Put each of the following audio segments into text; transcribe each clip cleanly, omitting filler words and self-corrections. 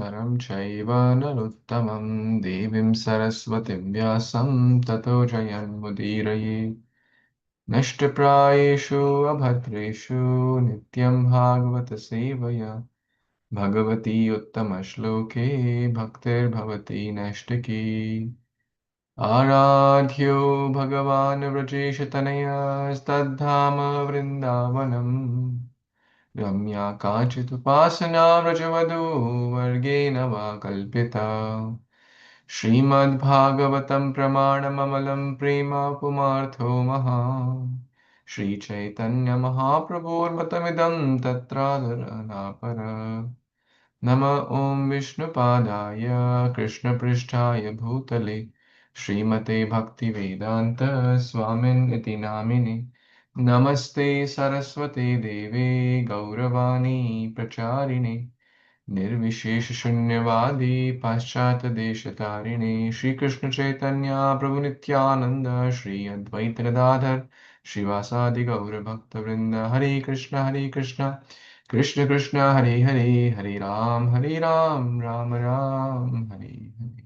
नरं चैव नरोत्तमं देवीं सरस्वतीं व्यासं ततो जयन्मुदीरये नष्टप्रायेषु अभद्रेषु नित्यं भागवतसेवया भगवती उत्तमश्लोके भक्तिर्भवति नैष्टिकी आराध्यो भगवान् व्रजेशतनयास्तद्धाम वृन्दावनम् रम्या काचिदुपासना व्रजवधूवर्गेण वा कल्पिता श्रीमद्भागवतं प्रमाणममलं प्रेम पुमार्थो महान् श्रीचैतन्यमहाप्रभोर्मतमिदं तत्रादरनापर नम ॐ विष्णुपादाय कृष्णपृष्ठाय भूतले श्रीमते भक्तिवेदान्त स्वामिन् इति नामिने नमस्ते सरस्वते देवे गौरवाणी प्रचारिणे निर्विशेषशून्यवादी पाश्चात्यदेशतारिणे श्रीकृष्ण चैतन्य प्रभु नित्यानंद श्री अद्वैत गदाधर श्रीवासादि गौरभक्तवृंद हरे Krishna Krishna Krishna Hare Hare Hare Ram Ram Ram Hare Hare.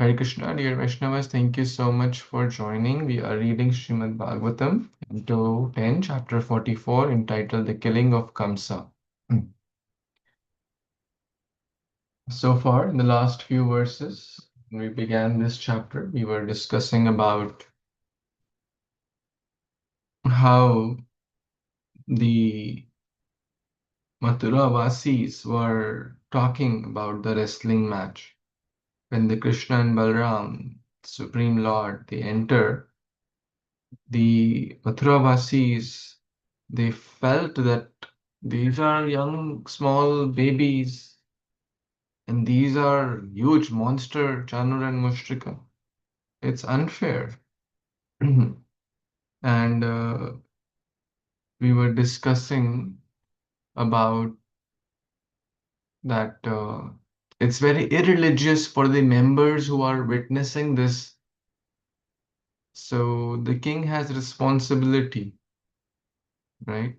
Hare Krishna, dear Vaishnavas, thank you so much for joining. We are reading Śrīmad-Bhāgavatam, Canto 10, Chapter 44, entitled The Killing of Kamsa. So far, in the last few verses, when we began this chapter, we were discussing about how the Mathura Vasis were talking about the wrestling match. When the Krishna and Balram, Supreme Lord, they enter, the Mathura Vasis, they felt that these are young, small babies, and these are huge monster, Chanur and Mushtrika. It's unfair. And we were discussing about that it's very irreligious for the members who are witnessing this. So the king has responsibility, right?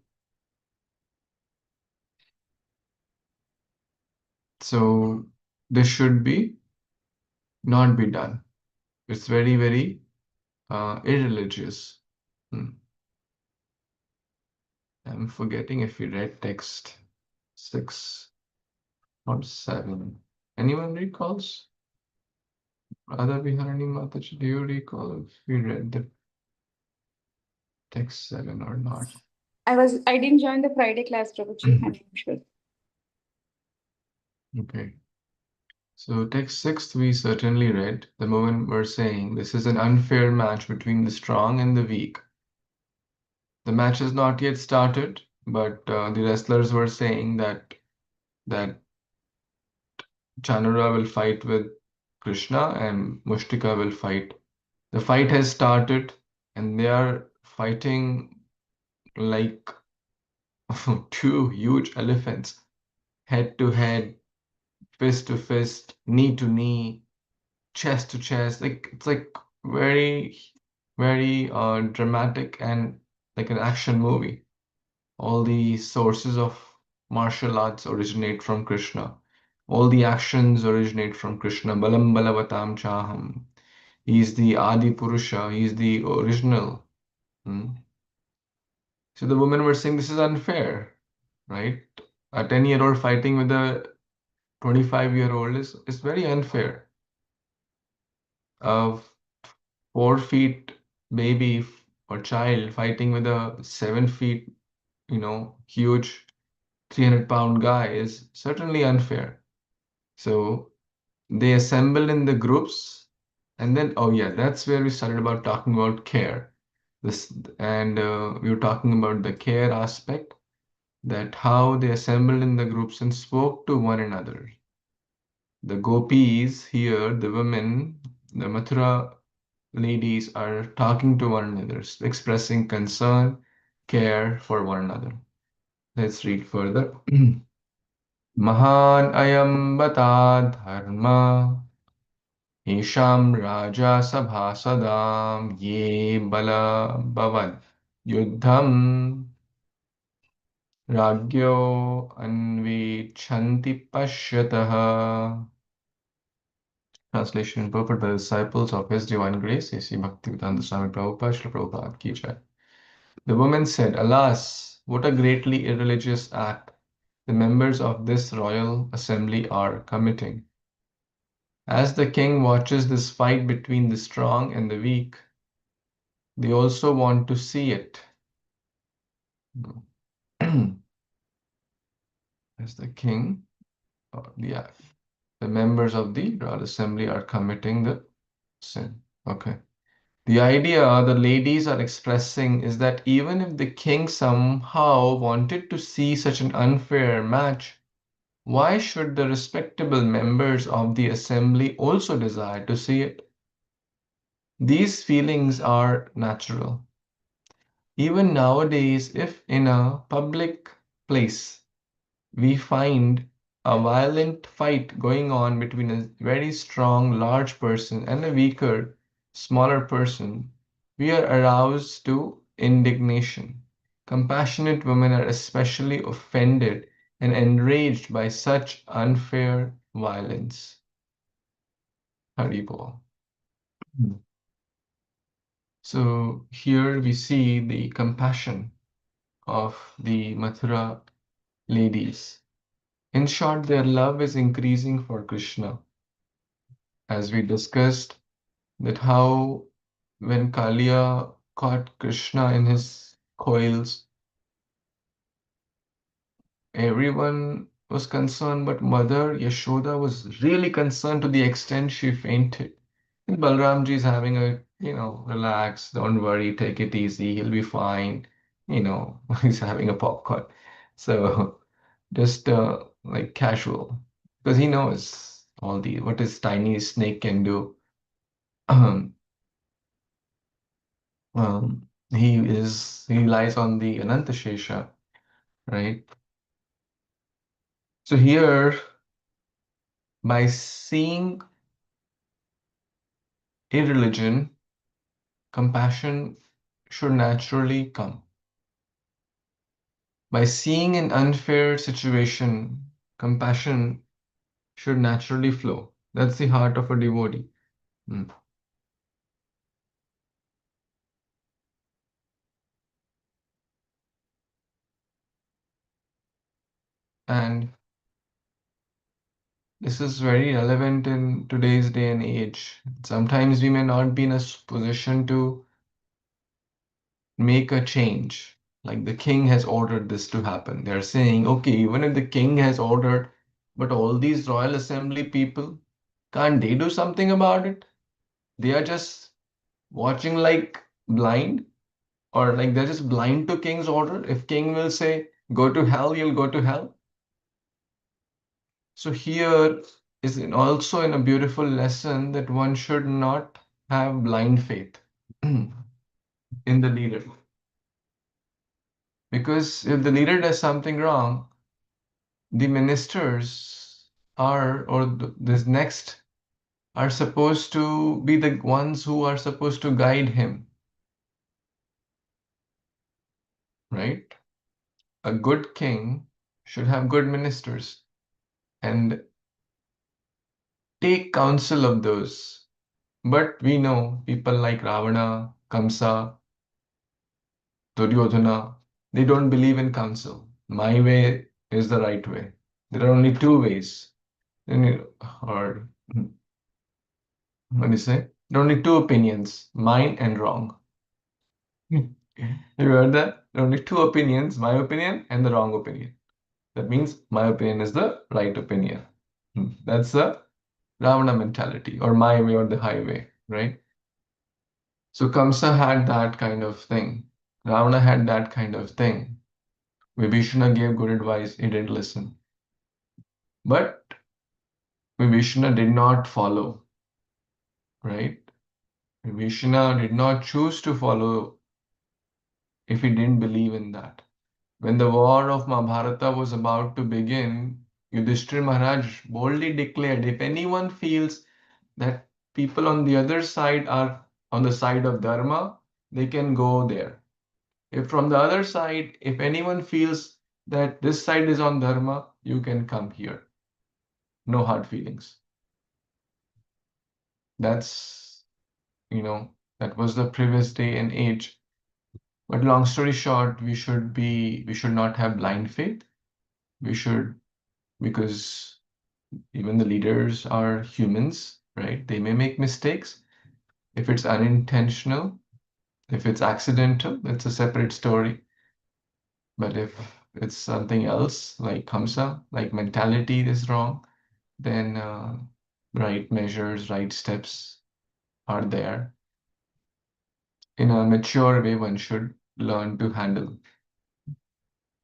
So this should be not be done. It's very, very irreligious. I'm forgetting if we read text 6 or 7. Anyone recalls? Radha Biharani Mataji, do you recall if we read the text 7 or not? I didn't join the Friday class, Prabhuji. I'm not sure. Okay. So text 6 we certainly read. The moment we're saying this is an unfair match between the strong and the weak. The match has not yet started, but the wrestlers were saying that Chanura will fight with Krishna and Mushtika will fight. The fight has started and they are fighting like two huge elephants, head to head, fist to fist, knee to knee, chest to chest. Like it's like very, very dramatic and like an action movie. All the sources of martial arts originate from Krishna. All the actions originate from Krishna. Balam balavatam chaham. He's the Adi Purusha. He's the original. So the women were saying this is unfair, right? A 10-year-old fighting with a 25-year-old is very unfair. A 4 feet baby or child fighting with a 7 feet, huge 300-pound guy is certainly unfair. So they assemble in the groups, and then that's where we started about talking about care. We were talking about the care aspect, that how they assembled in the groups and spoke to one another. The gopis here, the women, the Mathura ladies are talking to one another, expressing concern, care for one another. Let's read further. Mahan ayam bata dharma Hisham raja sabhasadam ye bala bavad yuddham Ragyo anvichanti pashyataha. Translation purport by the disciples of His Divine Grace, A.C. Bhaktivedanta Swami Prabhupada, Srila Prabhupada Ki Jai. The woman said, Alas, what a greatly irreligious act the members of this royal assembly are committing. As the king watches this fight between the strong and the weak, they also want to see it. As the king, the members of the royal assembly are committing the sin. Okay. The idea the ladies are expressing is that even if the king somehow wanted to see such an unfair match, why should the respectable members of the assembly also desire to see it? These feelings are natural. Even nowadays, if in a public place we find a violent fight going on between a very strong, large person and a weaker, smaller person, we are aroused to indignation. Compassionate women are especially offended and enraged by such unfair violence. Haribol. So here we see the compassion of the Mathura ladies. In short, their love is increasing for Krishna. As we discussed, that how when Kaliya caught Krishna in his coils, everyone was concerned, but Mother Yashoda was really concerned to the extent she fainted. And Balramji is having a, relax, don't worry, take it easy, he'll be fine. He's having a popcorn. So just like casual, because he knows what his tiny snake can do. He lies on the Anantashesha, right? So here, by seeing a religion, compassion should naturally come. By seeing an unfair situation, compassion should naturally flow. That's the heart of a devotee. Mm. And this is very relevant in today's day and age. Sometimes we may not be in a position to make a change. Like the king has ordered this to happen. They're saying, okay, even if the king has ordered, but all these royal assembly people, can't they do something about it? They are just watching like blind, or like they're just blind to king's order. If king will say, go to hell, you'll go to hell. So here is also in a beautiful lesson that one should not have blind faith in the leader. Because if the leader does something wrong, the ministers this next are supposed to be the ones who are supposed to guide him, right? A good king should have good ministers and take counsel of those. But we know people like Ravana, Kamsa, Duryodhana, they don't believe in counsel. My way is the right way. There are only two ways. Or what do you say? There are only two opinions, mine and wrong. You heard that? There are only two opinions, my opinion and the wrong opinion. That means my opinion is the right opinion. That's the Ravana mentality, or my way or the highway, right? So Kamsa had that kind of thing. Ravana had that kind of thing. Vibhishana gave good advice, he didn't listen. But Vibhishana did not follow, right? Vibhishana did not choose to follow if he didn't believe in that. When the war of Mahabharata was about to begin, Yudhishthira Maharaj boldly declared, if anyone feels that people on the other side are on the side of Dharma, they can go there. If from the other side, if anyone feels that this side is on dharma, you can come here. No hard feelings. That's, that was the previous day and age. But long story short, we should not have blind faith. We should, because even the leaders are humans, right? They may make mistakes. If it's unintentional, if it's accidental, it's a separate story. But if it's something else, like Kamsa, like mentality is wrong, then right measures, right steps are there. In a mature way, one should learn to handle.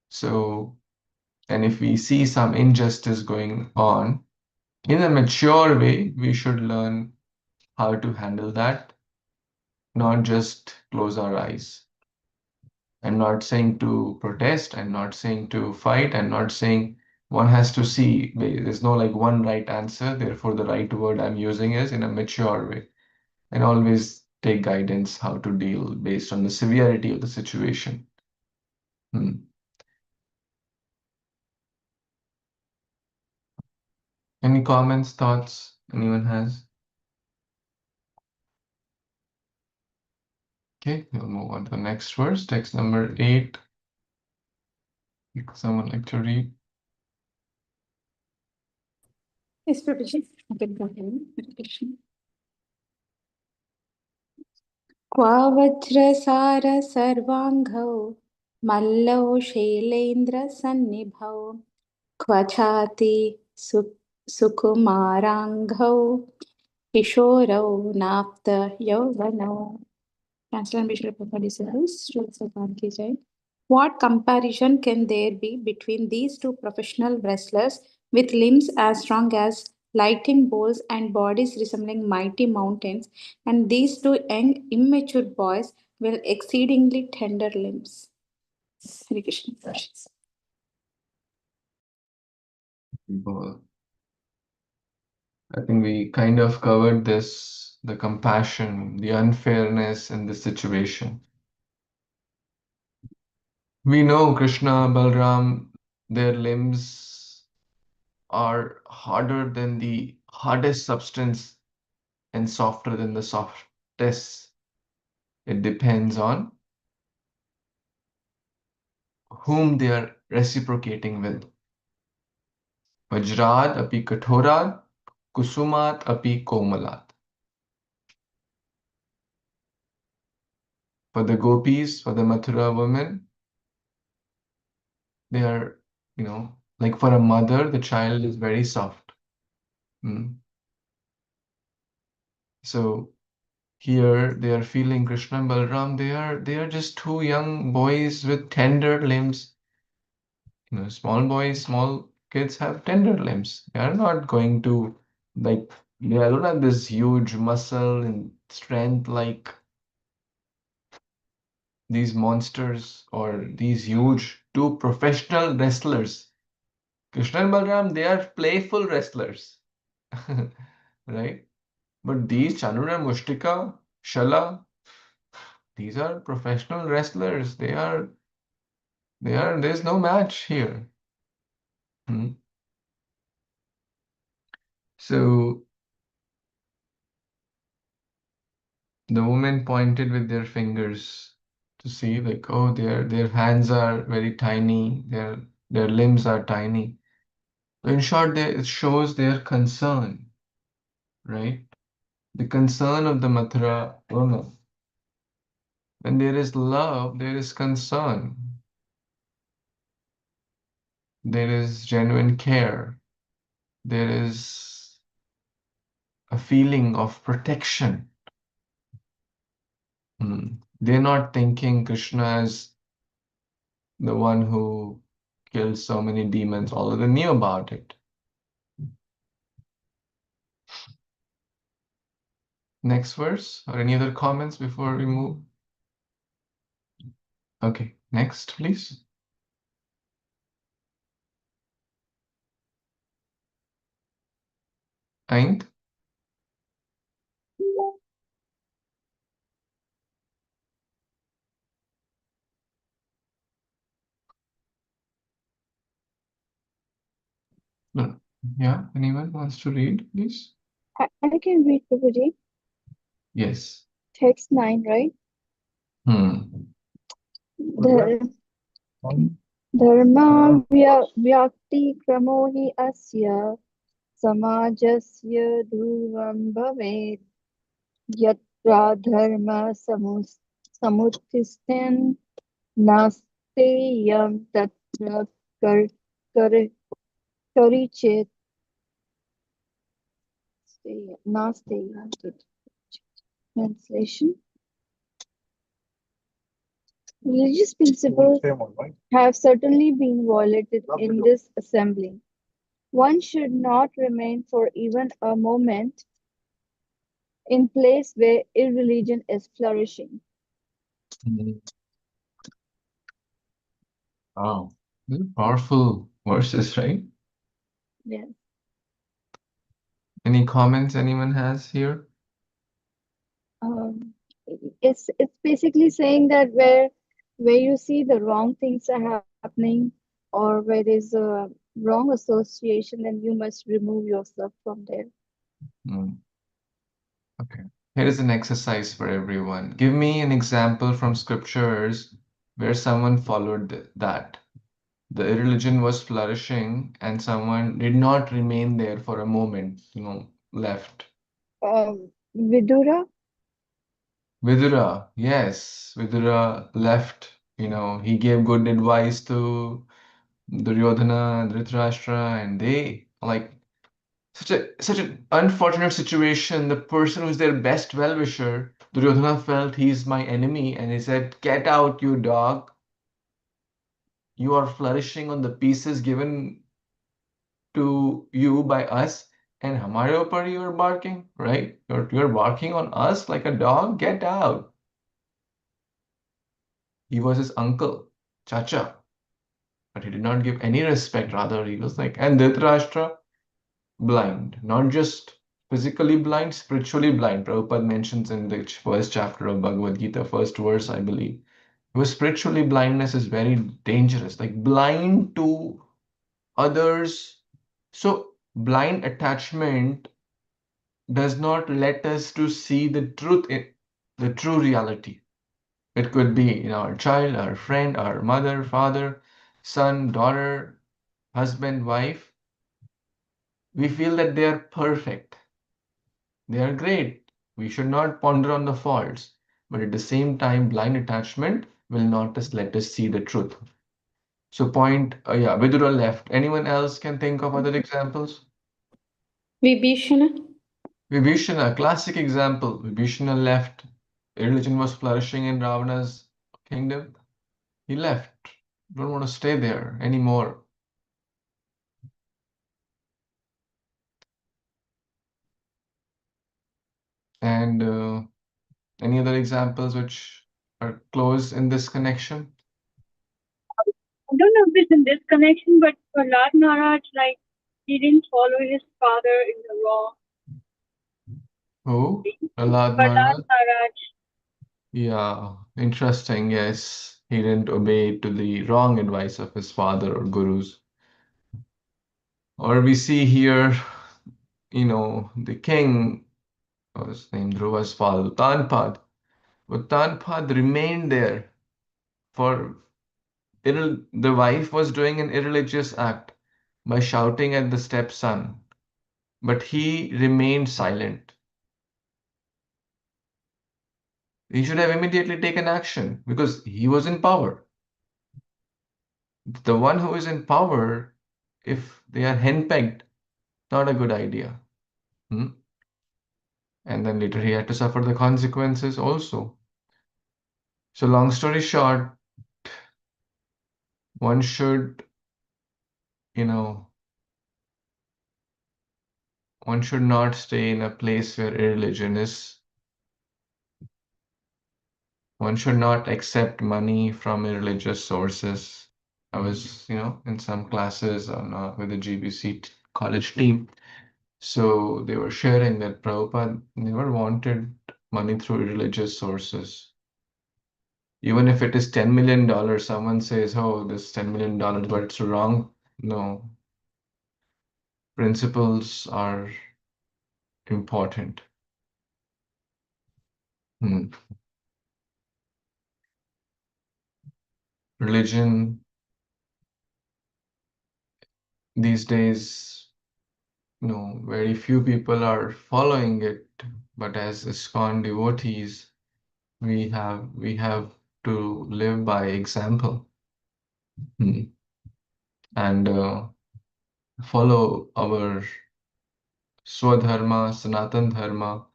So, and if we see some injustice going on, in a mature way, we should learn how to handle that, not just close our eyes. I'm not saying to protest, I'm not saying to fight, I'm not saying one has to see, there's no like one right answer, therefore the right word I'm using is in a mature way. And always take guidance how to deal based on the severity of the situation. Any comments, thoughts anyone has? Okay, we'll move on to the next verse, text number 8. Someone like to read? Yes, Prabhuji. I can continue. Hare Krishna. क्वा वज्रसार सर्वाङ्गौ मल्लौ शैलेन्द्रसन्निभौ क्व चाति सुकुमाराङ्गौ किशोरौ नाप्त यौवनौ. Translation Prabhupada says, Srila Prabhupada ki jai. What comparison can there be between these two professional wrestlers with limbs as strong as lightning bolts and bodies resembling mighty mountains, and these two young, immature boys with exceedingly tender limbs? Hare Krishna. I think we kind of covered this, the compassion, the unfairness in the situation. We know Krishna, Balram, their limbs are harder than the hardest substance and softer than the softest. It depends on whom they are reciprocating with. Vajrad api kathorat, kusumat api komalat. For the gopis, for the Mathura women, they are, like for a mother, the child is very soft. So here they are feeling Krishna and Balram, they are just two young boys with tender limbs. Small boys, small kids have tender limbs. They are not going to like they don't have this huge muscle and strength like these monsters or these huge two professional wrestlers. Krishna and Balram, they are playful wrestlers. Right? But these Chanura, Mushtika, Shala, these are professional wrestlers. There's no match here. So the woman pointed with their fingers to see like, oh, their hands are very tiny, their limbs are tiny. So in short, it shows their concern, right? The concern of the Mathura woman. When there is love, there is concern. There is genuine care. There is a feeling of protection. They're not thinking Krishna as the one who killed so many demons, although they knew about it. Next verse, or any other comments before we move? Okay, next, please. Ain't. Yeah, anyone wants to read, please? I can read, Prabhuji. Yes. Text 9, right? The Dharma vyakti kramo hi asya samajasya dhruvam bhavet yatra dharma samutthisten nasteyam tatra kar, kar, karichit nasteyam. Translation. Religious principles have certainly been violated in this assembly. One should not remain for even a moment in place where irreligion is flourishing. Wow. These are powerful verses, right? Yes. Any comments anyone has here? It's basically saying that where you see the wrong things are happening or where there's a wrong association, then you must remove yourself from there. Okay. Here is an exercise for everyone. Give me an example from scriptures where someone followed that. The irreligion was flourishing and someone did not remain there for a moment, left. Vidura. Vidura, yes, Vidura left, he gave good advice to Duryodhana, Dhritarashtra, and they like such an unfortunate situation. The person who's their best well-wisher, Duryodhana felt he's my enemy, and he said, "Get out, you dog. You are flourishing on the pieces given to you by us, and हमारे ऊपर you're barking, right? You're barking on us like a dog. Get out." He was his uncle, Chacha, but he did not give any respect. Rather, he was like, and Dhritarashtra, blind, not just physically blind, spiritually blind. Prabhupada mentions in the first chapter of Bhagavad Gita, first verse, I believe. Because spiritually blindness is very dangerous, like blind to others. So blind attachment does not let us to see the truth, the true reality. It could be in our child, our friend, our mother, father, son, daughter, husband, wife. We feel that they are perfect. They are great. We should not ponder on the faults. But at the same time, blind attachment will not just let us see the truth. So yeah, Vidura left. Anyone else can think of other examples? Vibhishana. Vibhishana, classic example. Vibhishana left. Religion was flourishing in Ravana's kingdom. He left. Don't want to stay there anymore. And any other examples which are close in this connection? I don't know if it's in this connection, but Prahlad Maharaj, like, he didn't follow his father in the wrong. Who? Prahlad Prahlad Maharaj? Maharaj. Yeah, interesting. Yes, he didn't obey to the wrong advice of his father or gurus. Or we see here, the king, was named Dhruva's father, Uttanpad. Uttanpad remained there for the wife was doing an irreligious act by shouting at the stepson, but he remained silent. He should have immediately taken action because he was in power. The one who is in power, if they are henpecked, not a good idea. Hmm? And then later he had to suffer the consequences also. So, long story short, one should, one should not stay in a place where irreligion is. One should not accept money from irreligious sources. I was, in some classes with the GBC college team. So they were sharing that Prabhupada never wanted money through religious sources. Even if it is $10 million, someone says, oh, this $10 million, but it's wrong. No. principles are important. Religion these days, very few people are following it, but as ISKCON devotees, we have to live by example and follow our Swadharma, Sanatan Dharma,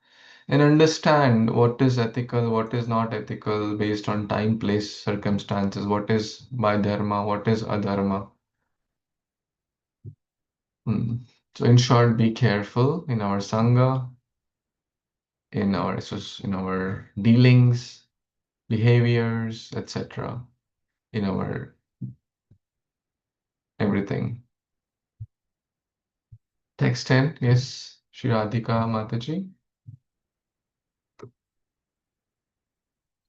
and understand what is ethical, what is not ethical based on time, place, circumstances, what is by dharma, what is adharma. So in short, be careful in our sangha, in our dealings, behaviors, etc., in our everything. Text 10, yes, Śrī Radhika Mataji.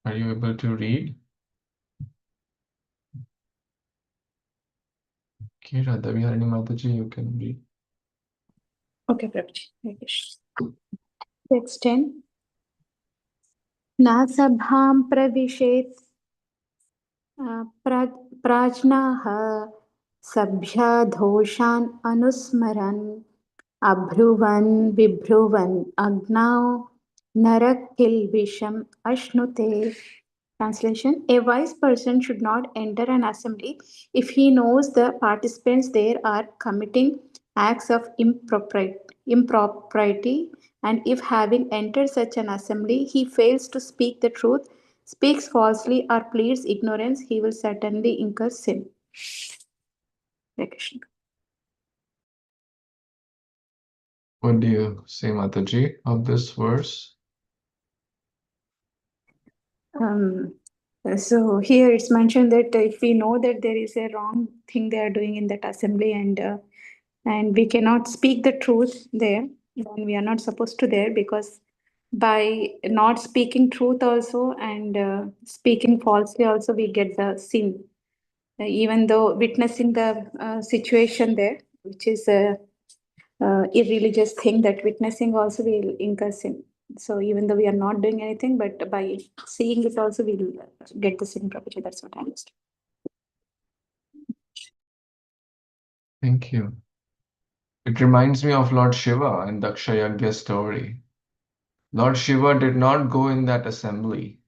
Are you able to read? Okay, Radha Viharani Mataji, you can read. Okay, Prabhuji. Text 10. Nasabham pravishet prajnaha sabhya dhoshan anusmaran abhruvan vibhruvan agnao narakil visham ashnute. Translation: a wise person should not enter an assembly if he knows the participants there are committing acts of impropriety, and if having entered such an assembly he fails to speak the truth, speaks falsely, or pleads ignorance, he will certainly incur sin. What do you say, Mataji, of this verse? So here it's mentioned that if we know that there is a wrong thing they are doing in that assembly, and we cannot speak the truth there, then we are not supposed to there, because by not speaking truth also and speaking falsely also we get the sin, even though witnessing the situation there, which is a irreligious thing, that witnessing also will incur sin. So even though we are not doing anything, but by seeing it also we'll get the sin property. That's what I understand. Thank you. It reminds me of Lord Shiva and Daksha Yagya story. Lord Shiva did not go in that assembly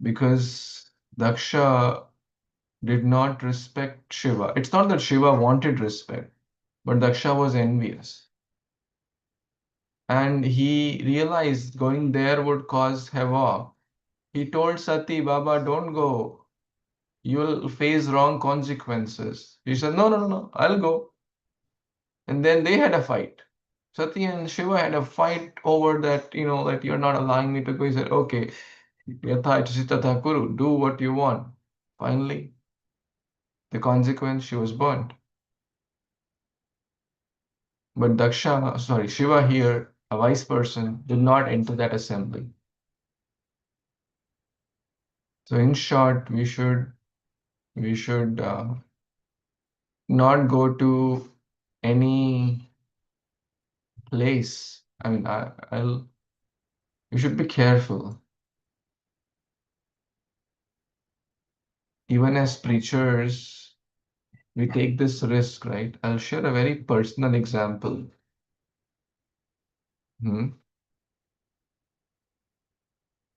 because Daksha did not respect Shiva. It's not that Shiva wanted respect, but Daksha was envious. And he realized going there would cause havoc. He told Sati, Baba, don't go. You'll face wrong consequences. He said, no, I'll go. And then they had a fight. Sati and Shiva had a fight over that, that you're not allowing me to go. He said, okay, yatha ichhasita tha kuru, do what you want. Finally, the consequence, she was burnt. But Shiva here, a wise person, did not enter that assembly. So in short, we should not go to any place. I mean, you should be careful. Even as preachers, we take this risk, right? I'll share a very personal example. And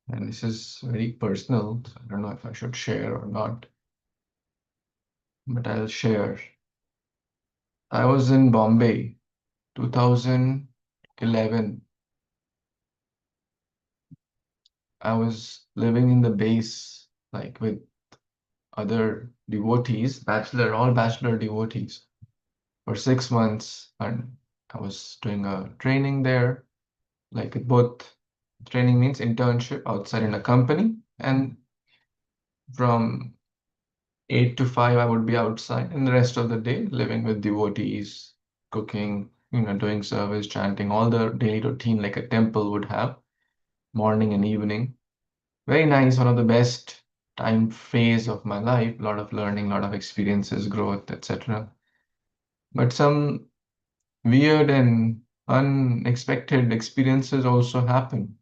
this is very personal, so I don't know if I should share or not, but I'll share. I was in Bombay, 2011. I was living in the base, like with other devotees, all bachelor devotees, for 6 months, and I was doing a training there, like both training means internship outside in a company, and from 8 to 5 I would be outside, and the rest of the day living with devotees, cooking, doing service, chanting, all the daily routine like a temple would have, morning and evening. Very nice, one of the best time phase of my life, a lot of learning, a lot of experiences, growth, etc. But some weird and unexpected experiences also happen.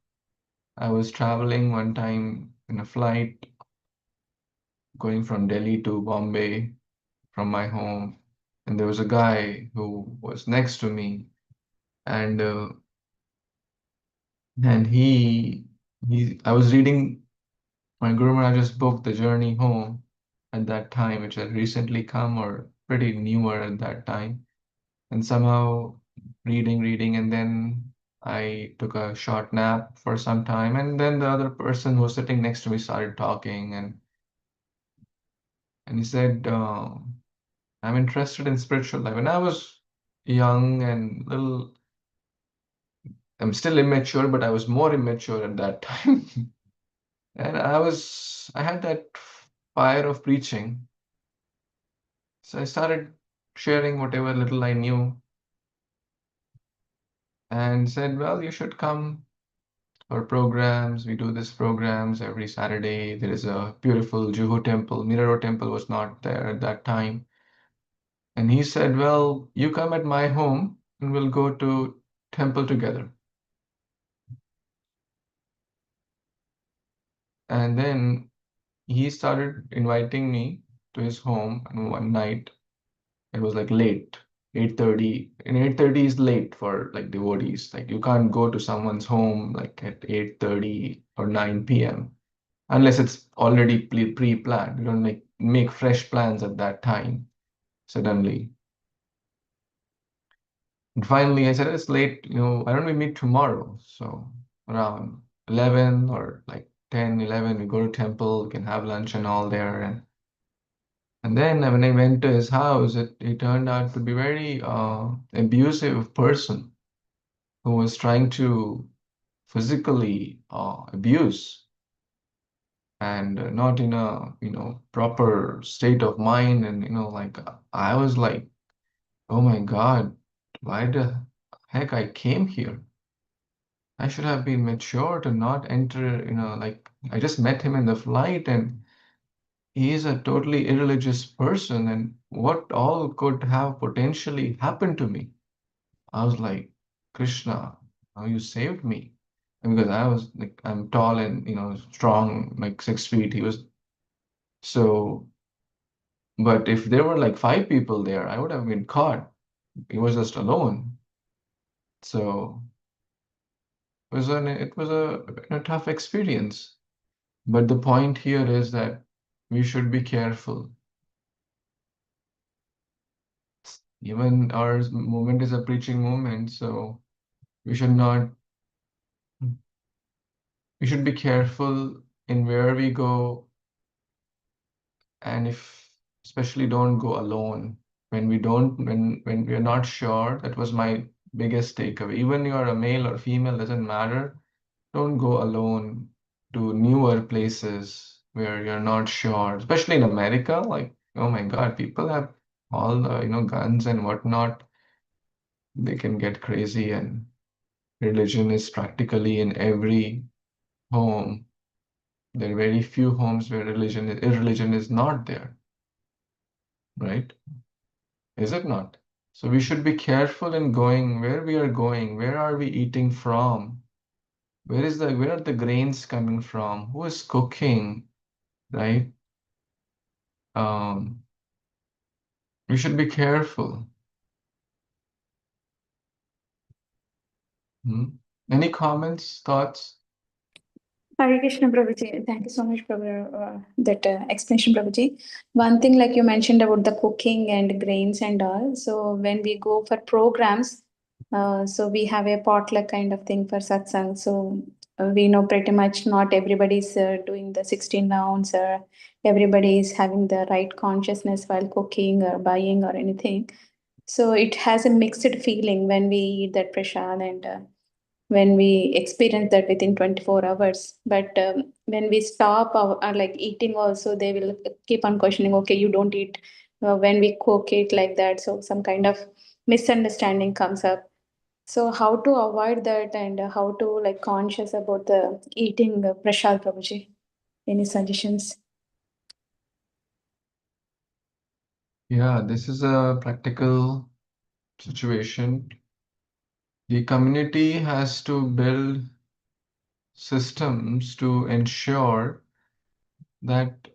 I was traveling one time in a flight going from Delhi to Bombay from my home, and there was a guy who was next to me, and I was reading my Guru Maharaj's book, The Journey Home, at that time, which had recently come or pretty newer at that time, and somehow reading, and then I took a short nap for some time, and then the other person who was sitting next to me started talking, and he said, I'm interested in spiritual life. When I was young and little, I'm still immature, but I was more immature at that time. And I had that fire of preaching. So I started sharing whatever little I knew and said, well, you should come for programs. We do these programs every Saturday. There is a beautiful Juhu temple. Miraro temple was not there at that time. And he said, well, you come at my home and we'll go to temple together. And then he started inviting me to his home, and one night it was like late, 8:30. And 8:30 is late for like devotees. Like you can't go to someone's home like at 8:30 or 9 p.m. unless it's already pre-planned. You don't make fresh plans at that time suddenly. And finally I said, it's late, why don't we meet tomorrow? So around 11 or like 10, 11, we go to temple, we can have lunch and all there. And then when I went to his house, it turned out to be very abusive person who was trying to physically abuse, and not in a proper state of mind. And like I was like, oh my God, why the heck I came here? I should have been mature to not enter. Like I just met him in the flight, and he is a totally irreligious person, and what all could have potentially happened to me? I was like, Krishna, how you saved me. And because I was like, I'm tall and strong, like 6 feet. He was so, but if there were like 5 people there, I would have been caught. He was just alone. So it was a tough experience. But the point here is that we should be careful. Even our movement is a preaching movement, so we should not, we should be careful in where we go, and if especially don't go alone when we are not sure. That was my biggest takeaway. Even you are a male or female, doesn't matter. Don't go alone to newer places where you're not sure, especially in America. Like, oh my God, people have all the guns and whatnot. They can get crazy, and religion is practically in every home. There are very few homes where irreligion is not there, right? Is it not? So we should be careful in going where we are going. Where are we eating from? Where are the grains coming from? Who is cooking, right? Um, we should be careful. Any comments, thoughts? Hare Krishna, Prabhuji. Thank you so much for that explanation, Prabhuji. One thing, like you mentioned about the cooking and grains and all. So when we go for programs, so we have a potluck kind of thing for satsang. So we know pretty much not everybody's doing the 16 rounds, or everybody is having the right consciousness while cooking or buying or anything. So it has a mixed feeling when we eat that prasad, and when we experience that within 24 hours. But when we stop our like eating also, they will keep on questioning, okay, you don't eat when we cook it like that. So some kind of misunderstanding comes up. So how to avoid that, and how to like conscious about the eating prasad, Prabhuji? Any suggestions? Yeah, this is a practical situation, the community has to build systems to ensure that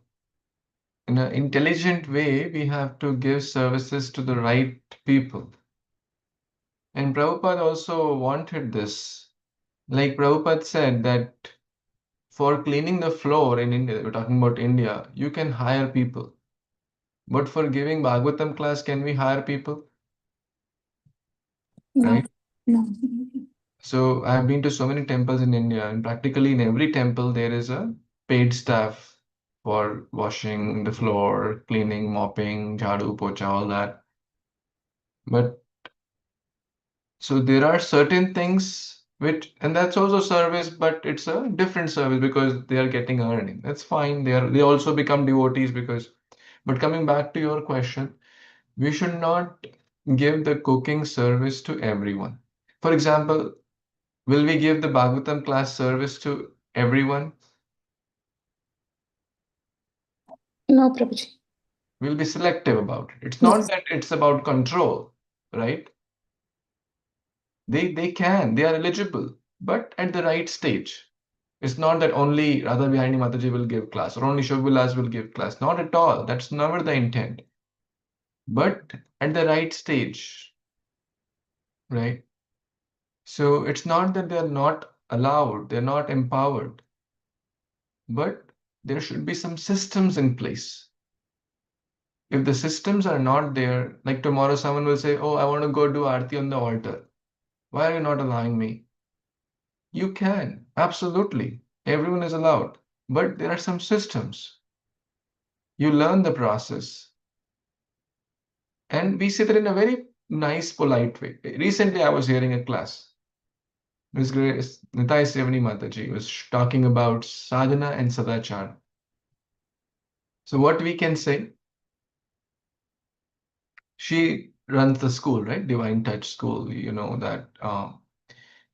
in an intelligent way, we have to give services to the right people. And Prabhupada also wanted this. Like Prabhupada said that for cleaning the floor in India, we're talking about India, you can hire people. But for giving Bhagavatam class, can we hire people? No, Right? no. So I've been to so many temples in India, and practically in every temple there is a paid staff for washing the floor, cleaning, mopping, jhadu, pocha, all that. But so there are certain things which, and that's also service, but it's a different service because they are getting earning. That's fine. They also become devotees because. But coming back to your question, we should not give the cooking service to everyone. For example, will we give the Bhagavatam class service to everyone? No, Prabhuji. We'll be selective about it. It's Yes. not that it's about control, right? They are eligible, but at the right stage. It's not that only Radha Bihani Mataji will give class or only Shobhulas will give class. Not at all. That's never the intent. But at the right stage, right? So it's not that they're not allowed, they're not empowered, but there should be some systems in place. If the systems are not there, like tomorrow someone will say, oh, I want to go do Aarti on the altar. Why are you not allowing me? You can, absolutely. Everyone is allowed. But there are some systems. You learn the process. And we say that in a very nice, polite way. Recently, I was hearing a class. Ms. Grace Nitai Sevani Mataji was talking about sadhana and sadachara. So what we can say, she runs the school, right? Divine Touch School, you know that.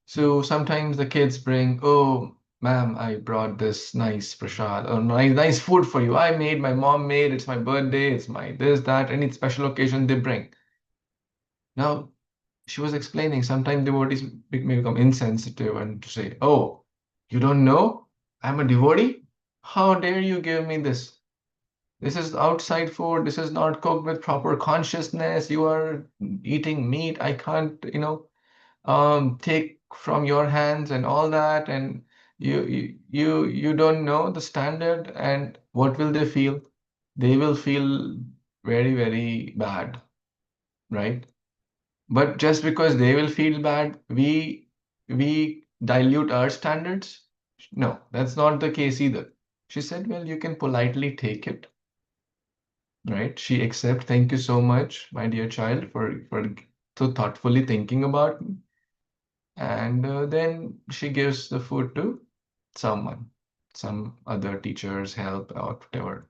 So sometimes the kids bring, oh, ma'am, I brought this nice prasad or nice food for you. I made, my mom made, it's my birthday, it's my this, that, any special occasion they bring. Now, she was explaining sometimes devotees may become insensitive and to say, oh, you don't know? I'm a devotee? How dare you give me this? This is outside food. This is not cooked with proper consciousness. You are eating meat. I can't, take from your hands and all that. And you don't know the standard. And what will they feel? They will feel very, very bad, right? But just because they will feel bad, we dilute our standards? No, that's not the case either. She said, well, you can politely take it, right? She accept, thank you so much, my dear child, for so thoughtfully thinking about me. And then she gives the food to someone, some other teacher's help or whatever.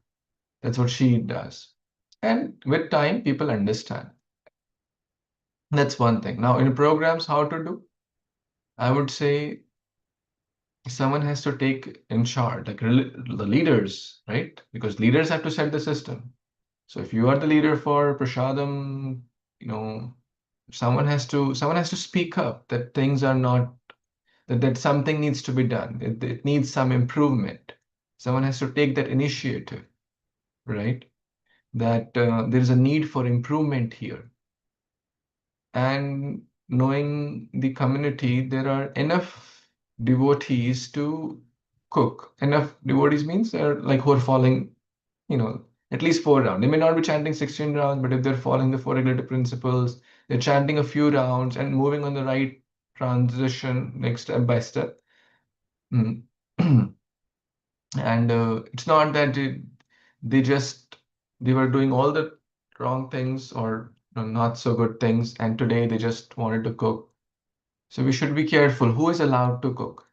That's what she does. And with time, people understand. That's one thing. Now, in programs, how to do? I would say someone has to take in charge, like the leaders, right? Because leaders have to set the system. So if you are the leader for Prasadam, you know, someone has to speak up that things are not that something needs to be done. It needs some improvement. Someone has to take that initiative, right? That there is a need for improvement here. And knowing the community, there are enough devotees to cook. Enough devotees means they're like who are following, at least 4 rounds. They may not be chanting 16 rounds, but if they're following the four regulative principles, they're chanting a few rounds and moving on the right transition, like step by step. Mm. And it's not that they were doing all the wrong things or not so good things, and today they just wanted to cook. So we should be careful who is allowed to cook.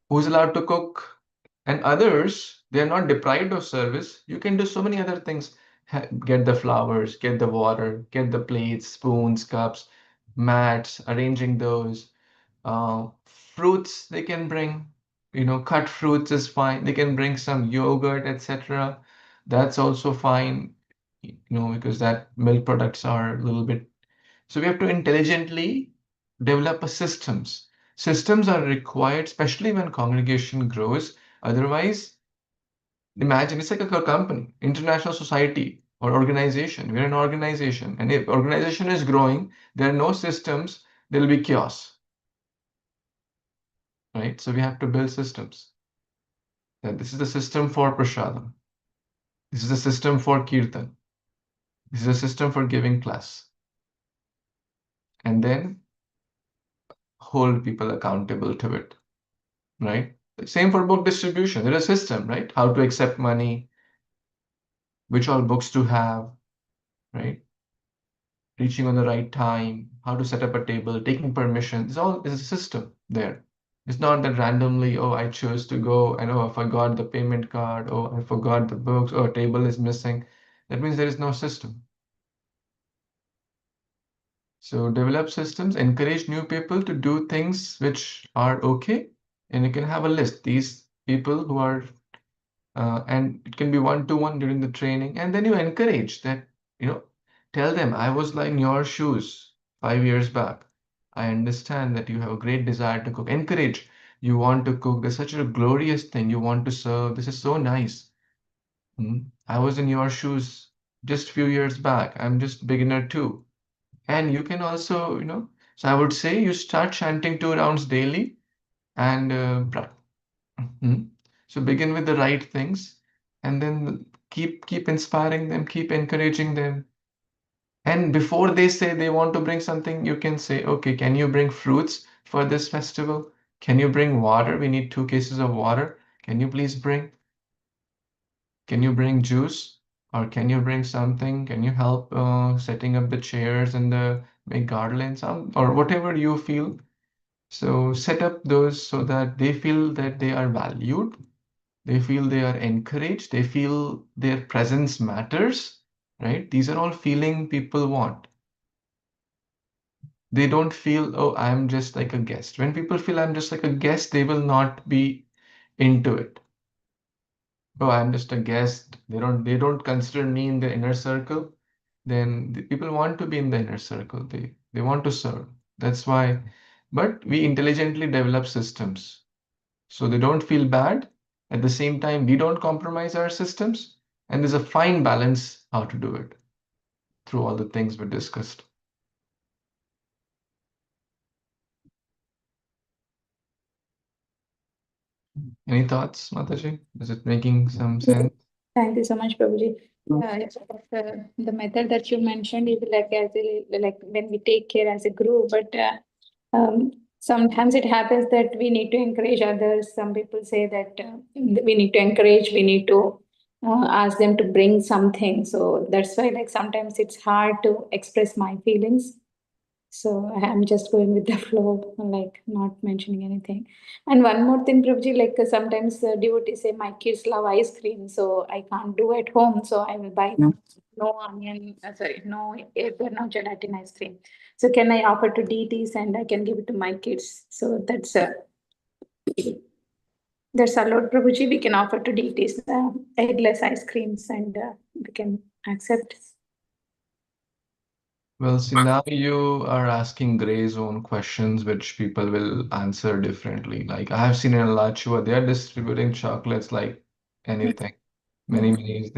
Who is allowed to cook? And others, they are not deprived of service. You can do so many other things. Get the flowers, get the water, get the plates, spoons, cups, mats, arranging those. Fruits they can bring, cut fruits is fine. They can bring some yogurt, etc. That's also fine, because that milk products are a little bit So we have to intelligently develop a systems. Systems are required, especially when congregation grows. Otherwise, imagine it's like a company, international society or organization. We're an organization. And if organization is growing, there are no systems, there will be chaos. Right? So we have to build systems. That this is the system for prasadam. This is a system for kirtan. This is a system for giving class. And then hold people accountable to it. Right? Same for book distribution. There is a system, right? How to accept money, which all books to have, right? Reaching on the right time, how to set up a table, taking permission. It's all is a system there. It's not that randomly, oh, I chose to go, and oh, I forgot the payment card, oh, I forgot the books, oh, table is missing. That means there is no system. So develop systems, encourage new people to do things which are okay, and you can have a list. These people who are and it can be one-to-one during the training, and then you encourage that, tell them, I was like in your shoes 5 years back. I understand that you have a great desire to cook. Encourage. You want to cook. There's such a glorious thing. You want to serve. This is so nice. I was in your shoes just few years back. I'm just beginner too. And you can also, so I would say you start chanting 2 rounds daily and Mhm. So begin with the right things and then keep inspiring them, keep encouraging them. And before they say they want to bring something, you can say, okay, can you bring fruits for this festival? Can you bring water? We need 2 cases of water. Can you please bring? Can you bring juice? Or can you bring something? Can you help setting up the chairs and the make garlands or whatever you feel? So set up those so that they feel that they are valued. They feel they are encouraged. They feel their presence matters, right? These are all feeling people want. They don't feel, oh, I'm just like a guest. When people feel I'm just like a guest, they will not be into it. Oh, I'm just a guest. They don't consider me in the inner circle. Then the people want to be in the inner circle. They want to serve. That's why. But we intelligently develop systems so they don't feel bad. At the same time, we don't compromise our systems, and there's a fine balance how to do it through all the things we discussed. Any thoughts, Mataji? Is it making some sense? Thank you so much, Prabhuji. The method that you mentioned is like when we take care as a group, but sometimes it happens that we need to encourage others. Some people say that we need to encourage, we need to ask them to bring something. So that's why, like, sometimes it's hard to express my feelings. So I'm just going with the flow, like not mentioning anything. And one more thing, Prabhuji, like sometimes devotees say my kids love ice cream, so I can't do at home. So I will buy no onion, no gelatin ice cream. So can I offer to deities and I can give it to my kids? So that's allowed, Prabhuji. We can offer to deities eggless ice creams and we can accept. Well, see, now you are asking gray zone questions which people will answer differently. Like I have seen in Alachua, they are distributing chocolates like anything. Many,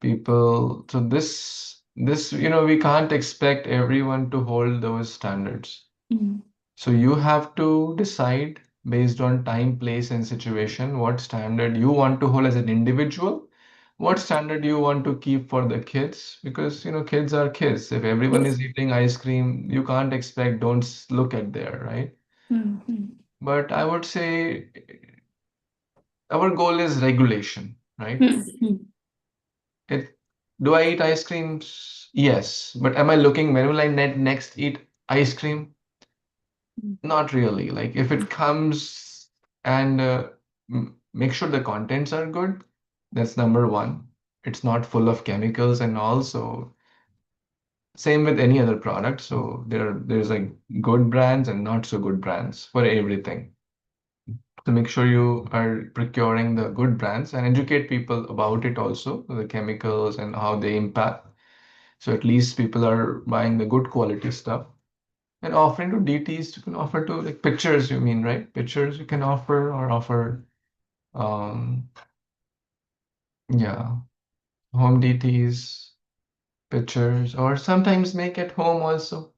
people. So this, we can't expect everyone to hold those standards. So you have to decide based on time, place, and situation what standard you want to hold as an individual, what standard you want to keep for the kids, because kids are kids. If everyone is eating ice cream, you can't expect don't look at there, right? But I would say our goal is regulation, right? Do I eat ice creams? Yes. But am I looking when will I next eat ice cream? Not really. Like if it comes and make sure the contents are good, that's number one. It's not full of chemicals and also same with any other product. So there's like good brands and not so good brands for everything. To make sure you are procuring the good brands and educate people about it also, the chemicals and how they impact. So at least people are buying the good quality stuff. And offering to deities, you can offer to like pictures, you mean, right? Pictures you can offer or offer, yeah, home deities, pictures, or sometimes make at home also.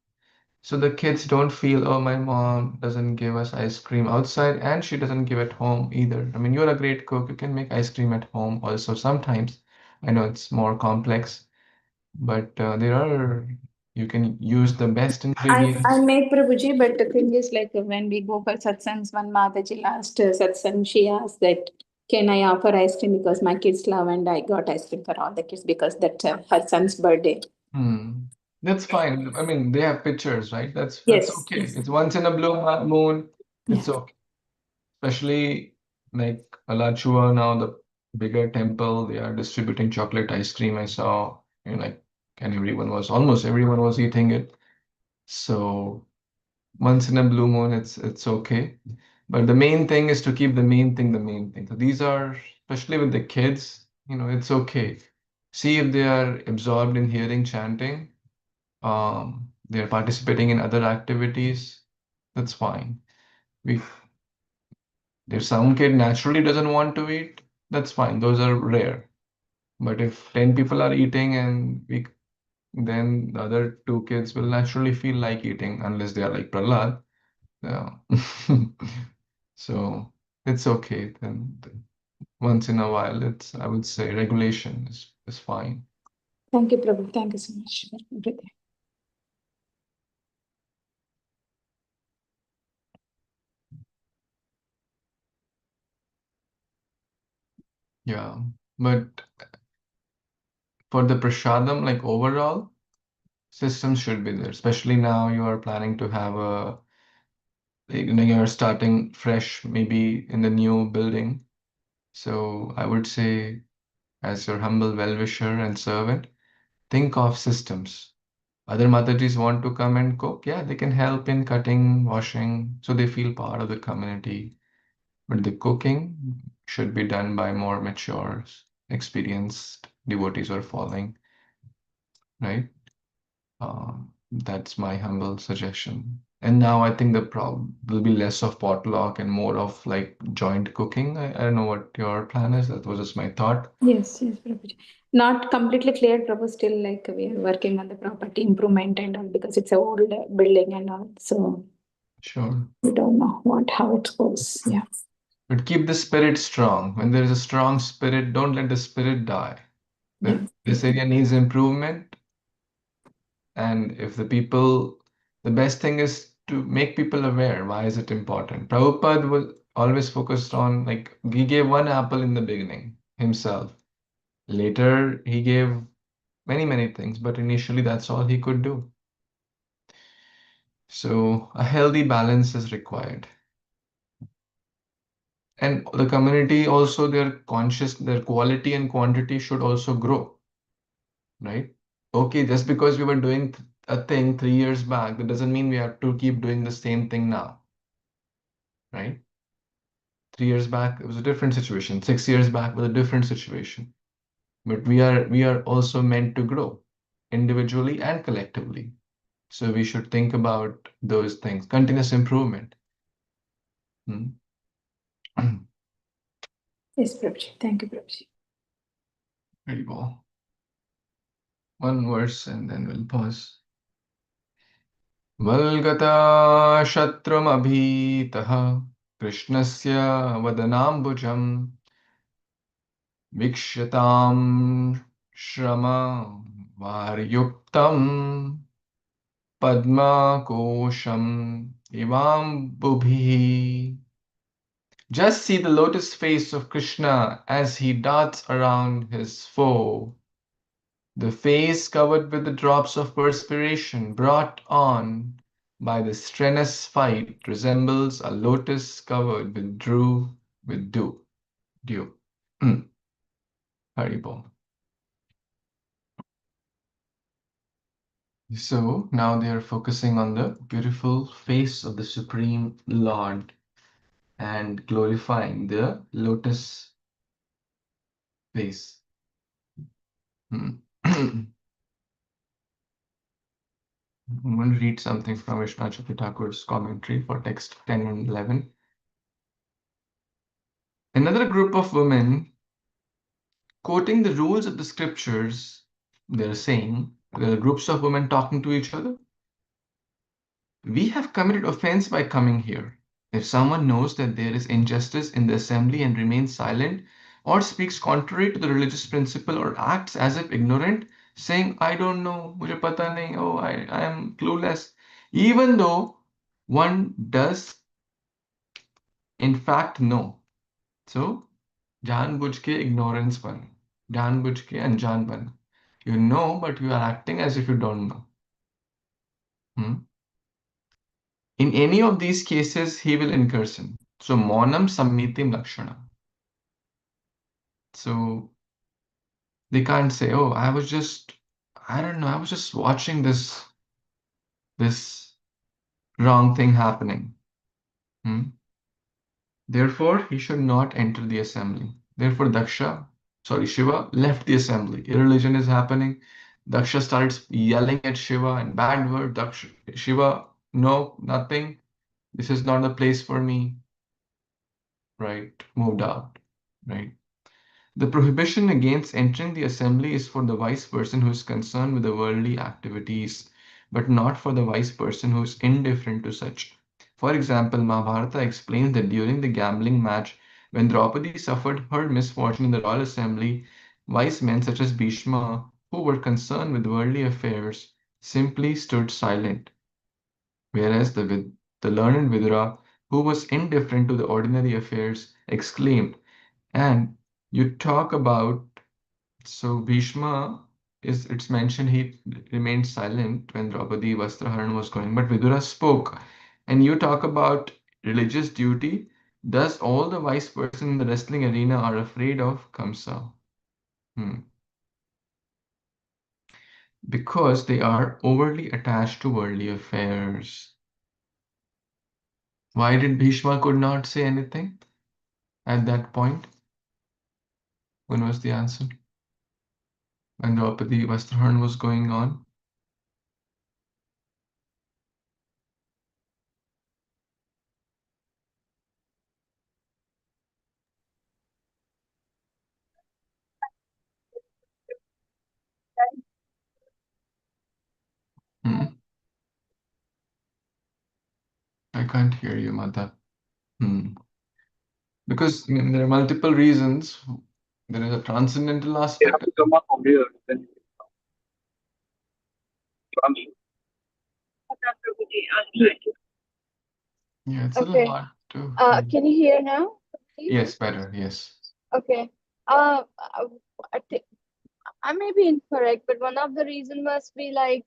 So the kids don't feel, oh, my mom doesn't give us ice cream outside and she doesn't give at home either. I mean, you're a great cook. You can make ice cream at home also sometimes. I know it's more complex, but you can use the best ingredients. I make Prabhuji, but the thing is like when we go for satsangs, one Mataji last satsang, she asked that, can I offer ice cream because my kids love and I got ice cream for all the kids because that's her son's birthday. That's fine. I mean, they have pictures, right? That's Yes, okay. yes. It's once in a blue moon. It's Yeah. okay. Especially like Alachua now, the bigger temple, they are distributing chocolate ice cream. I saw, like, and almost everyone was eating it. So once in a blue moon, it's okay. But the main thing is to keep the main thing the main thing. So these are, especially with the kids, it's okay. See if they are absorbed in hearing chanting, they're participating in other activities, that's fine. We If some kid naturally doesn't want to eat, that's fine. Those are rare. But if 10 people are eating then the other two kids will naturally feel like eating unless they are like Prahlad. Yeah. So it's okay. Then once in a while, I would say regulation is fine. Thank you, Prabhu. Thank you so much for everything. Yeah. But for the prasadam, like overall, systems should be there, especially now you are planning to have you're starting fresh, maybe in the new building. So I would say, as your humble well-wisher and servant, think of systems. Other Matajis want to come and cook, yeah, they can help in cutting, washing, so they feel part of the community. But the cooking should be done by more mature, experienced devotees who are following, right? That's my humble suggestion. And now I think the problem will be less of potluck and more of like joint cooking. I don't know what your plan is. That was just my thought. Yes, yes, Prabhuji. Not completely clear, Prabhu. Still, like we are working on the property improvement and all because it's a old building and all. So Sure. we don't know how it goes. Yeah. But keep the spirit strong. When there is a strong spirit, don't let the spirit die. Yeah. This area needs improvement. And if the best thing is to make people aware. Why is it important? Prabhupada was always focused on, like, he gave one apple in the beginning himself. Later, he gave many, many things, but initially that's all he could do. So a healthy balance is required. And the community also, their quality and quantity should also grow, right? Okay, just because we were doing a thing 3 years back, that doesn't mean we have to keep doing the same thing now, right? 3 years back, it was a different situation. 6 years back was a different situation. But we are also meant to grow individually and collectively. So we should think about those things. Continuous improvement. Yes, Prabhuji. Thank you, Prabhuji. Very well. One verse and then we'll pause. Valgata shatramabhitaha Krishnasya vadanambujam Vikshyatam shrama varyuktam Padma kosham ivam bubhi. Just see the lotus face of Krishna as he darts around his foe. The face covered with the drops of perspiration brought on by the strenuous fight resembles a lotus covered with dew. Haribol. So now they are focusing on the beautiful face of the Supreme Lord and glorifying the lotus face. I'm going to read something from Vishnu Thakur's commentary for text 10 and 11. Another group of women, quoting the rules of the scriptures, they're saying, there are groups of women talking to each other. We have committed offense by coming here. If someone knows that there is injustice in the assembly and remains silent, or speaks contrary to the religious principle, or acts as if ignorant, saying, I don't know, mujhe pata nahi, oh, I am clueless, even though one does in fact know. So, जानबूझ के ignorance बन, जानबूझ के अनजान बन. You know, but you are acting as if you don't know. In any of these cases, he will incur sin. So, monam sammitim lakshana. So, they can't say, oh, I was just watching this wrong thing happening. Therefore, he should not enter the assembly. Therefore, Shiva left the assembly. Irreligion is happening. Daksha starts yelling at Shiva and bad word. Shiva, no, nothing. This is not the place for me. Right? Moved out. Right? The prohibition against entering the assembly is for the wise person who is concerned with the worldly activities, but not for the wise person who is indifferent to such. For example, Mahabharata explains that during the gambling match, when Draupadi suffered her misfortune in the royal assembly, wise men such as Bhishma, who were concerned with worldly affairs, simply stood silent, whereas the learned Vidura, who was indifferent to the ordinary affairs, exclaimed, and you talk about, so Bhishma it's mentioned he remained silent when Draupadi Vastraharan was going, but Vidura spoke. And you talk about religious duty. Thus, all the wise person in the wrestling arena are afraid of Kamsa. Because they are overly attached to worldly affairs. Why did Bhishma could not say anything at that point? When was the answer? When Draupadi Vastraharan was going on? Hmm. I can't hear you, Mata. Because I mean, there are multiple reasons. There is a transcendental You have aspect. to come up from here. Then translate. Yeah, it's a little Okay. hard to. Can you hear now? Please? Yes, better. Yes. Okay. I think I may be incorrect, but one of the reasons must be like,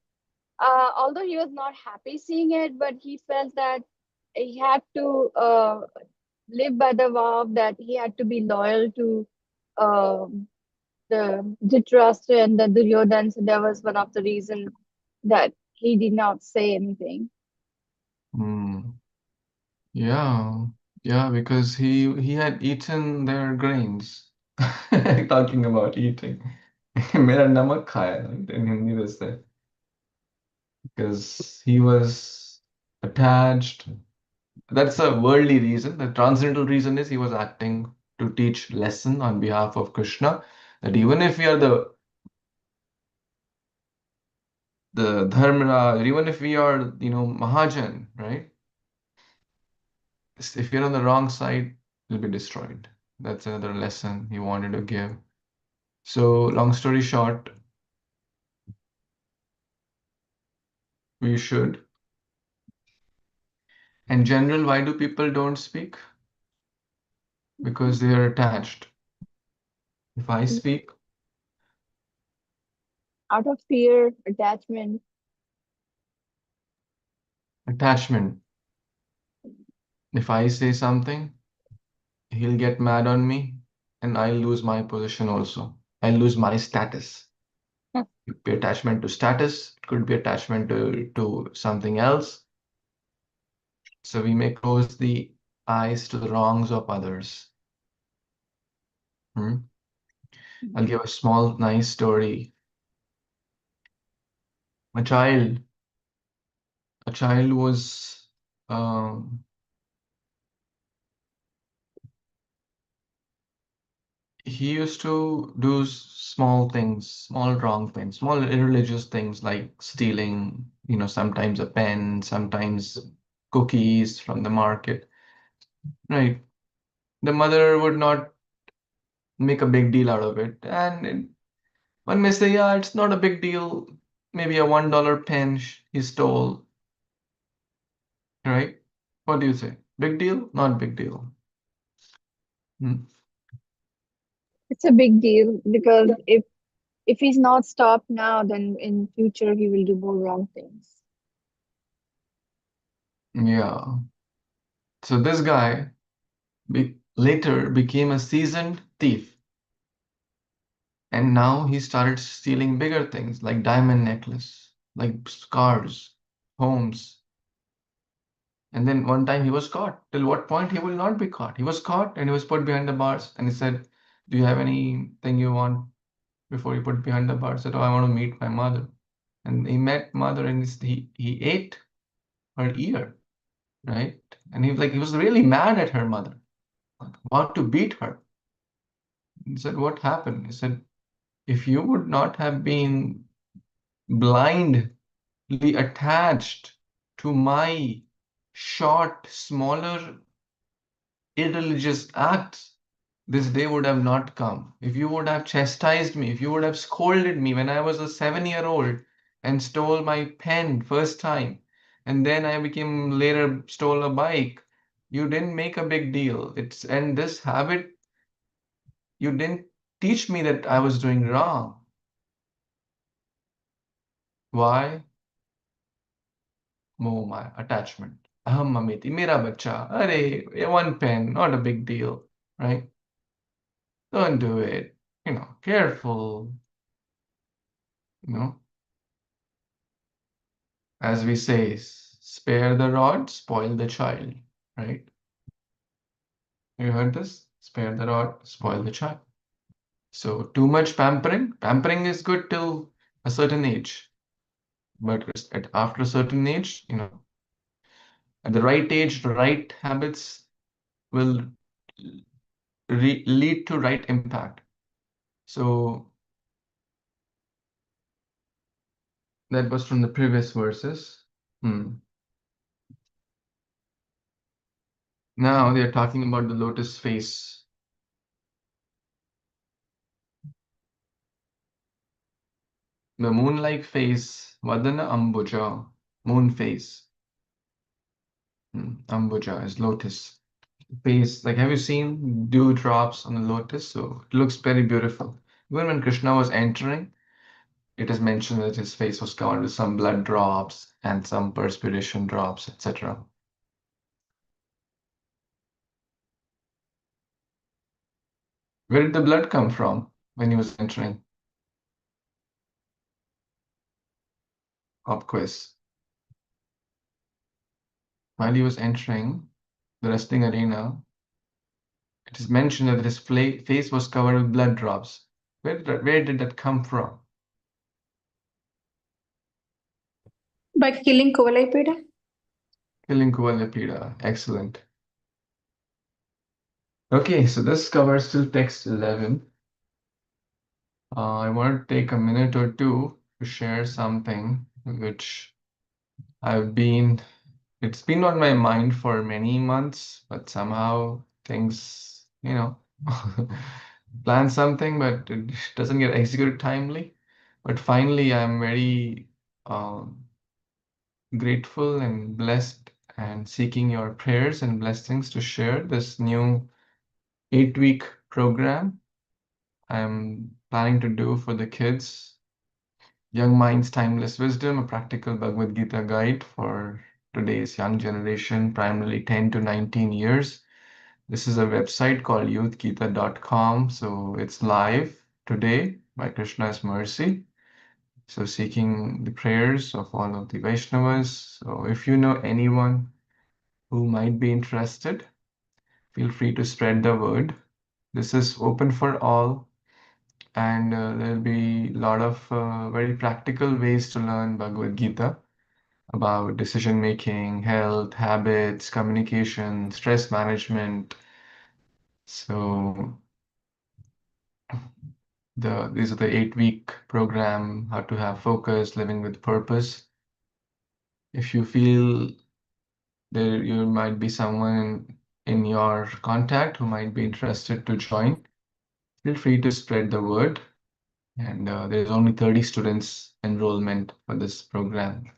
although he was not happy seeing it, but he felt that he had to live by the vow that he had to be loyal to the Dhritarashtra and the Duryodhana. So that was one of the reasons that he did not say anything. Yeah. Yeah, because he had eaten their grains. Talking about eating. मेरा नमक खाया in Hindi they say. Because he was attached. That's a worldly reason. The transcendental reason is he was acting to teach lesson on behalf of Krishna. That even if we are the Dharmara, even if we are, Mahajan, right? If you're on the wrong side, you'll be destroyed. That's another lesson he wanted to give. So, long story short, we should. In general, why do people don't speak? Because they are attached. If I speak, Out of fear, attachment. attachment. If I say something, he'll get mad on me and I'll lose my position also. I'll lose my status. It could be attachment to status, it could be attachment to something else. So we may close the eyes to the wrongs of others. I'll give a small, nice story. A child a child was um, he used to do small things, small wrong things, small irreligious things like stealing, sometimes a pen, sometimes cookies from the market, right? The mother would not make a big deal out of it. And one may say, yeah, it's not a big deal. Maybe a $1 pen he stole, right? What do you say? Big deal? Not big deal. Hmm. It's a big deal because if he's not stopped now, then in future he will do more wrong things. Yeah. So this guy later became a seasoned thief. And now he started stealing bigger things like diamond necklace, like cars, homes. And then one time he was caught. Till what point he will not be caught? He was caught and he was put behind the bars. And he said, "Do you have anything you want before you put behind the bars?" He said, "Oh, I want to meet my mother." And he met mother and he ate her ear, right? And he was really mad at her mother, about to beat her. He said, "What happened?" He said, "If you would not have been blindly attached to my short, smaller, irreligious acts, this day would have not come. If you would have chastised me, if you would have scolded me when I was a 7-year-old and stole my pen first time, and then I became later stole a bike, you didn't make a big deal. And this habit, you didn't teach me that I was doing wrong. Why? Oh, my attachment. Aham mamiti, mera bacha. Arey, one pen, not a big deal, right? Don't do it. Careful. You know, as we say, spare the rod, spoil the child, right? You heard this? Spare the rod, spoil the child. So too much pampering is good till a certain age, but after a certain age, at the right age, the right habits will lead to right impact. So that was from the previous verses. Now they are talking about the lotus face. The moon-like face, Vadana Ambuja, moon face. Ambuja is lotus. Face, like have you seen dewdrops on the lotus? So it looks very beautiful. Even when Krishna was entering, it is mentioned that his face was covered with some blood drops and some perspiration drops, etc. Where did the blood come from when he was entering? Pop quiz. While he was entering the wrestling arena, it is mentioned that his face was covered with blood drops. Where did that come from? By killing Kuvalaipada? Killing Kuvalapida. Excellent. Okay, so this covers till text 11. I want to take a minute or two to share something which it's been on my mind for many months, but somehow things, plan something, but it doesn't get executed timely. But finally, I'm very grateful and blessed and seeking your prayers and blessings to share this new 8-week program I'm planning to do for the kids. Young Minds, Timeless Wisdom, a practical Bhagavad Gita guide for today's young generation, primarily 10 to 19 years. This is a website called youthgita.com. So it's live today by Krishna's mercy. So seeking the prayers of all of the Vaishnavas. So if you know anyone who might be interested, feel free to spread the word. This is open for all, and there'll be a lot of very practical ways to learn Bhagavad Gita. about decision making, health, habits, communication, stress management. So these are the 8-week program, how to have focus, living with purpose. If you feel you might be someone in your contact who might be interested to join, feel free to spread the word. And there's only 30 students enrollment for this program.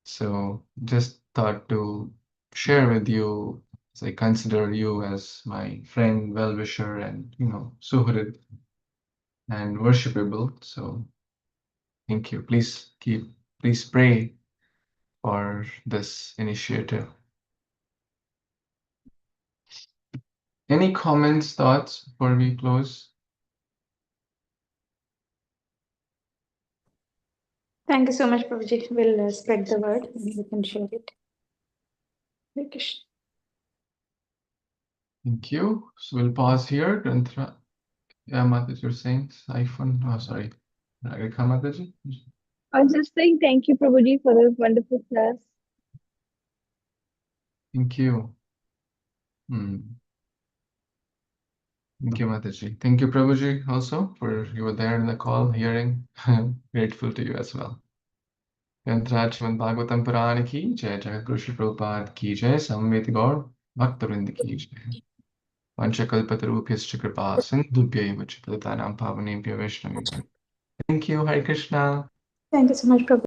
So just thought to share with you, as I consider you as my friend, well-wisher, and suhrid and worshipable. So thank you. Please pray for this initiative. Any comments, thoughts before we close? Thank you so much, Prabhuji. We'll spread the word and we can share it. Hare Krishna. Thank you. So we'll pause here. Yeah, Mataji, you're saying siphon. Oh, sorry. Radhika Mataji. I was just saying thank you, Prabhuji, for this wonderful class. Thank you. Thank you, Mataji. Thank you, Prabhuji, also, for you were there in the call, hearing. Grateful to you as well. Śrīmad-Bhāgavatam Purana ki jai, Jagat Guru Śrī Prabhupada ki jai, Samveti Gaur Bhakta-vrinda ki jai. Vanchakalpatarubhyascha kripa sindhubhya eva cha patitanam pavanebhyo vaishnavebhyo. Thank you. Hare Krishna. Thank you so much, Prabhuji.